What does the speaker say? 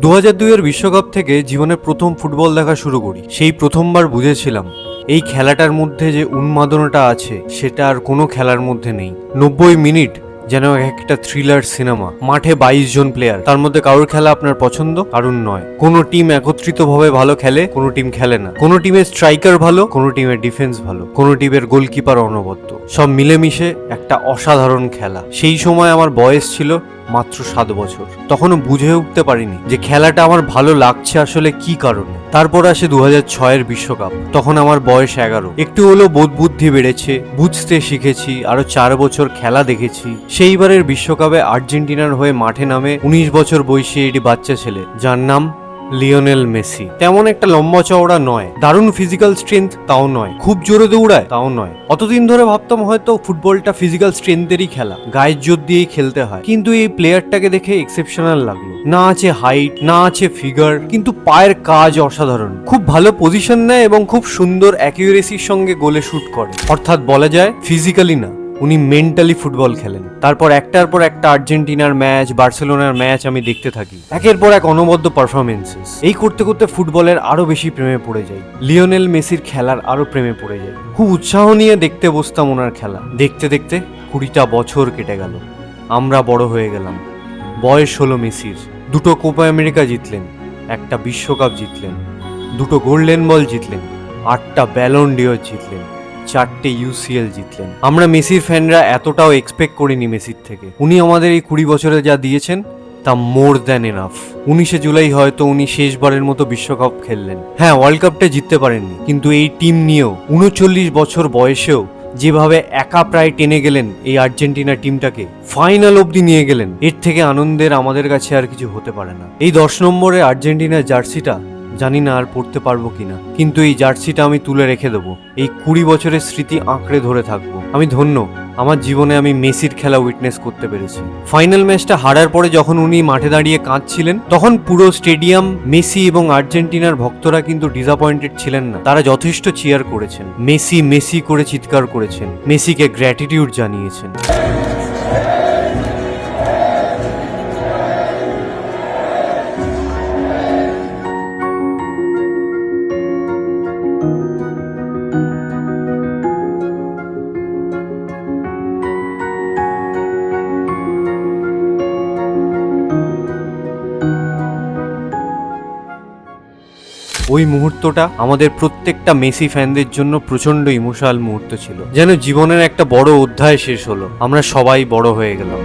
2002 বিশ্বকাপ থেকে জীবনের প্রথম ফুটবল দেখা শুরু করি। সেই প্রথমবার বুঝেছিলাম এই খেলাটার মধ্যে যে উন্মাদনাটা আছে সেটা আর কোনো খেলার মধ্যে নেই। 90 মিনিট যেন একটা থ্রিলার সিনেমা। মাঠে 22 জন প্লেয়ার, তার মধ্যে কারোর খেলা আপনার পছন্দ, কারোর নয়। কোনো টিম একত্রিতভাবে ভালো খেলে, কোনো টিম খেলে না। কোনো টিমের স্ট্রাইকার ভালো, কোনো টিমের ডিফেন্স ভালো, কোনো টিমের গোলকিপার অনবদ্য। সব মিলেমিশে একটা অসাধারণ খেলা। সেই সময় আমার বয়স ছিল মাত্র 7 বছর। তখনও বুঝে উঠতে পারিনি যে খেলাটা আমার ভালো লাগছে আসলে কি কারণে। তারপর আসে 2006 বিশ্বকাপ। তখন আমার বয়স 11। একটু হলেও বোধ বুদ্ধি বেড়েছে, বুঝতে শিখেছি, আরো 4 বছর খেলা দেখেছি। সেইবারের বিশ্বকাপে আর্জেন্টিনার হয়ে মাঠে নামে 19 বছর বয়সী একটি বাচ্চা ছেলে, যার নাম লিওনেল মেসি। তেমন একটা লম্বা চওড়া নয়, দারুণ ফিজিক্যাল স্ট্রেংথ তাও নয়, খুব জোরে দৌড়ায় তাও নয়। অতদিন ধরে ভাবতাম হয়তো ফুটবলটা ফিজিক্যাল স্ট্রেংথেরই খেলা, গায়ের জোর দিয়েই খেলতে হয়। কিন্তু এই প্লেয়ারটাকে দেখে এক্সেপশনাল লাগলো। না আছে হাইট, না আছে ফিগার, কিন্তু পায়ের কাজ অসাধারণ। খুব ভালো পজিশন নেয় এবং খুব সুন্দর অ্যাকিউরেসির সঙ্গে গোলে শুট করে। অর্থাৎ বলা যায় ফিজিক্যালি না, উনি মেন্টালি ফুটবল খেলেন। তারপর একটার পর একটা আর্জেন্টিনার ম্যাচ, বার্সেলোনার ম্যাচ আমি দেখতে থাকি। একের পর এক অনবদ্য পারফরমেন্সেস। এই করতে করতে ফুটবলের আরো বেশি প্রেমে পড়ে যাই। লিওনেল মেসির খেলার আরো প্রেমে পড়ে যাই। খুব উৎসাহ নিয়ে দেখতে বসতাম ওনার খেলা। দেখতে দেখতে 20টা বছর কেটে গেল। আমরা বড় হয়ে গেলাম। বয়স হলো মেসির। 2টো কোপা আমেরিকা জিতলেন, একটা বিশ্বকাপ জিতলেন, 2টো গোল্ডেন বল জিতলেন, 8টা ব্যালন ডিওর জিতলেন, 4টে UCL জিতলেন। আমরা মেসির ফ্যানরা এতটাও এক্সপেক্ট করিনি মেসির থেকে। উনি আমাদের এই 20 বছরে যা দিয়েছেন তা মোর দ্যান এনাফ। 19শে জুলাই হয়তো উনি শেষবারের মতো বিশ্বকাপ খেললেন। হ্যাঁ, ওয়ার্ল্ড কাপটা জিততে পারেননি, কিন্তু এই টিম নিয়েও 39 বছর বয়সেও যেভাবে একা প্রায় টেনে গেলেন এই আর্জেন্টিনা টিমটাকে, ফাইনাল অবধি নিয়ে গেলেন, এর থেকে আনন্দের আমাদের কাছে আর কিছু হতে পারে না। এই 10 নম্বরে আর্জেন্টিনার জার্সিটা জানি না আর পড়তে পারবো কিনা, কিন্তু এই জার্সিটা আমি তুলে রেখে দেবো। এই 20 বছরের স্মৃতি আঁকড়ে ধরে থাকবো। আমি ধন্য, আমার জীবনে আমি মেসির খেলা উইটনেস করতে পেরেছি। ফাইনাল ম্যাচটা হারার পরে যখন উনি মাঠে দাঁড়িয়ে কাঁদছিলেন, তখন পুরো স্টেডিয়াম, মেসি এবং আর্জেন্টিনার ভক্তরা কিন্তু ডিসঅ্যাপয়েন্টেড ছিলেন না। তারা যথেষ্ট চিয়ার করেছেন, মেসি মেসি করে চিৎকার করেছেন, মেসিকে গ্র্যাটিটিউড জানিয়েছেন। ওই মুহূর্তটা আমাদের প্রত্যেকটা মেসি ফ্যানদের জন্য প্রচন্ড ইমোশনাল মুহূর্ত ছিল। যেন জীবনের একটা বড় অধ্যায় শেষ হলো, আমরা সবাই বড় হয়ে গেলাম।